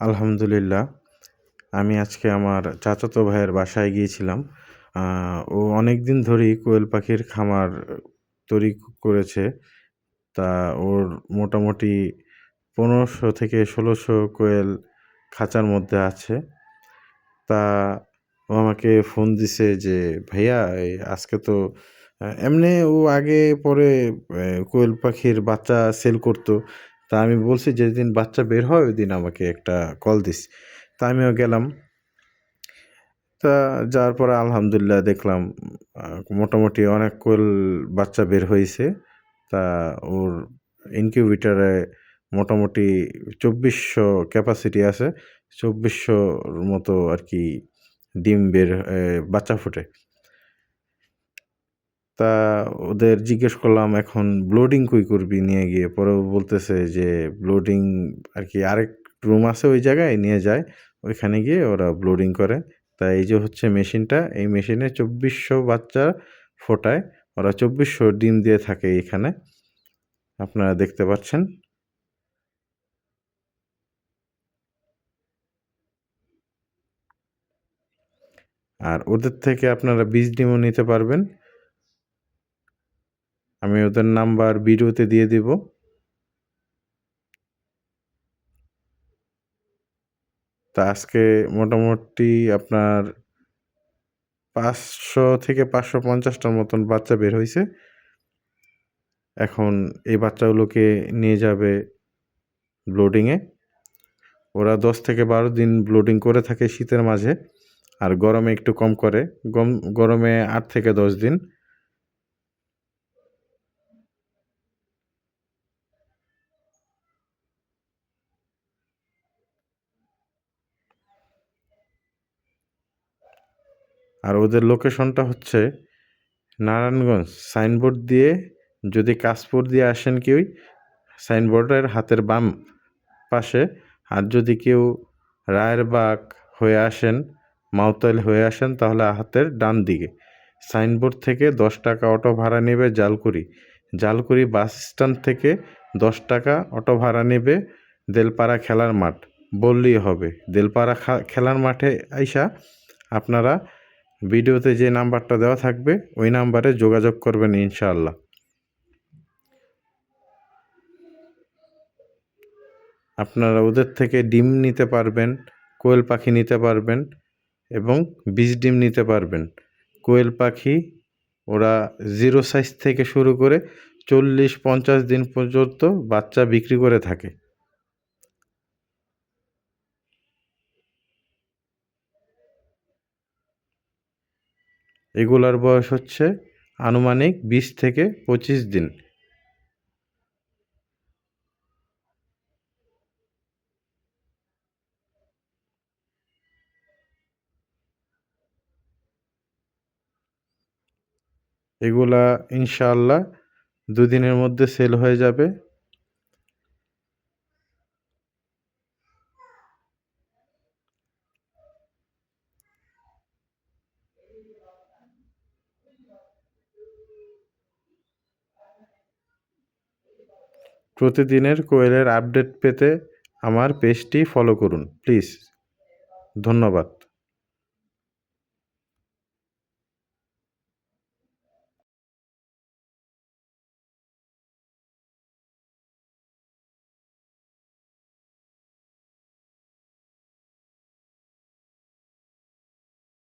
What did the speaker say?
আলহামদুলিল্লাহ। আমি আজকে আমার চাচাতো ভাইয়ের বাসায় গিয়েছিলাম। ও অনেকদিন ধরেই কোয়েল পাখির খামার তৈরি করেছে। তা ওর মোটামুটি ১৫০০ থেকে ১৬০০ কোয়েল খাঁচার মধ্যে আছে। তা ও আমাকে ফোন দিছে যে, "ভাইয়া আজকে তো" এমনি ও আগে পরে কোয়েল পাখির বাচ্চা সেল করতো। তা আমি বলছি যেদিন বাচ্চা বের হয় ওইদিন আমাকে একটা কল দিস। তা আমিও গেলাম। তা যাওয়ার পরে আলহামদুলিল্লাহ দেখলাম আ মোটামুটি অনেক কোয়েল বাচ্চা বের হইছে। তা ওর ইনকিউবেটরে মোটামুটি ২৪০০ ক্যাপাসিটি আছে। ২৪০০ র মতো আরকি ডিম বের বাচ্চা ফোটে। তা ওদের জিজ্ঞেস করলাম, "এখন ব্লুডিং কই করবি নিয়ে গিয়ে?" পরে ও বলতেছে যে, "ব্লুডিং আরকি আরেক রুম আছে ওই জায়গায় নিয়ে যায়। ওইখানে গিয়ে ওরা ব্লুডিং করে।" তা এই যে হচ্ছে মেশিনটা, এই মেশিনে ২৪০০ বাচ্চা ফোটায়। ওরা ২৪০০ ডিম দিয়ে থাকে এখানে। আপনারা দেখতে পাচ্ছেন। আর ওদের থেকে আপনারা বীজ ডিমও নিতে পারবেন। আমি ওদের নাম্বার ভিডিওতে দিয়ে দিব। তা আজকে মোটামুটি আপনার ৫০০ থেকে ৫৫০ টার মতন বাচ্চা বের হইছে। এখন এই বাচ্চাগুলোকে নিয়ে যাবে ব্লুডিংয়ে। ওরা ১০ থেকে ১২ দিন ব্লুডিং করে থাকে শীতের মাঝে। আর গরমে একটু কম করে। গরমে ৮ থেকে ১০ দিন। আর ওদের লোকেশনটা হচ্ছে নারায়ণগঞ্জ। সাইনবোর্ড দিয়ে যদি কাশপুর দিয়ে আসেন কেউই, সাইনবোর্ডের হাতের বাম পাশে। আর যদি কেউ রায়েরবাগ হয়ে আসেন, মাওতল হয়ে আসেন তাহলে হাতের ডান দিকে। সাইনবোর্ড থেকে ৳১০ অটো ভাড়া নেবে জালকুড়ি। জালকুড়ি বাস স্ট্যান্ড থেকে ৳১০ অটো ভাড়া নেবে দেলপাড়া খেলার মাঠ। বললেই হবে। দেলপাড়া খেলার মাঠে আইসা আপনারা ভিডিওতে যে নাম্বারটা দেওয়া থাকবে ওই নাম্বারে যোগাযোগ করবেন ইনশাআল্লাহ। আপনারা ওদের থেকে ডিম নিতে পারবেন, কোয়েল পাখি নিতে পারবেন এবং বীজ ডিম নিতে পারবেন। কোয়েল পাখি ওরা 0 সাইজ থেকে শুরু করে ৪০-৫০ দিন পর্যন্ত বাচ্চা বিক্রি করে থাকে। এগুলার বয়স হচ্ছে আনুমানিক ২০ থেকে ২৫ দিন। এগুলা ইনশাআল্লাহ ২ দিনের মধ্যে সেল হয়ে যাবে। প্রতিদিনের কোয়েলের আপডেট পেতে আমার পেজটি ফলো করুন প্লিজ। ধন্যবাদ।